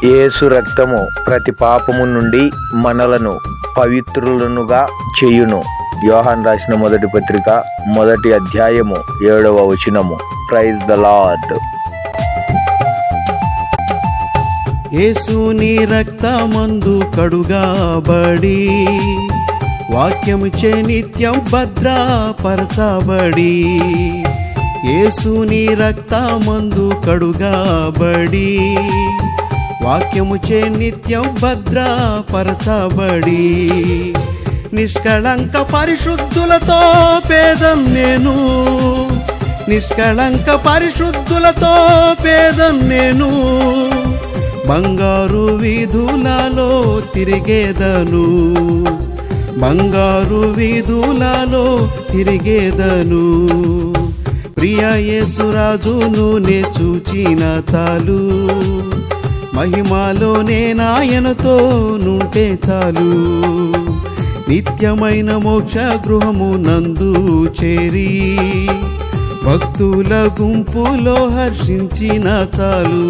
యేసు రక్తము ప్రతి పాపము నుండి మనలను పవిత్రులనుగా చేయును. యోహాను రాసిన మొదటి పత్రిక 1వ అధ్యాయము 7వ వచనము. Praise the Lord. యేసుని రక్తమందు కడుగాబడి వాక్యముచే నిత్యం భద్రపరచబడి, యేసుని రక్తమందు కడుగాబడి వాక్యముచే నిత్యం భద్రపరచబడి, నిష్కళంక పరిశుద్ధులతో పేదన్నేను, నిష్కళంక పరిశుద్ధులతో పేదన్నేను, బంగారు వీధులలో తిరిగేదను, బంగారు వీధులలో తిరిగేదను. ప్రియ యేసురాజును నే చూచిన చాలు, మహిమలోనే నాయనతో నుంటే చాలు. నిత్యమైన మోక్ష గృహము నందు చేరి భక్తుల గుంపులో హర్షించిన చాలు.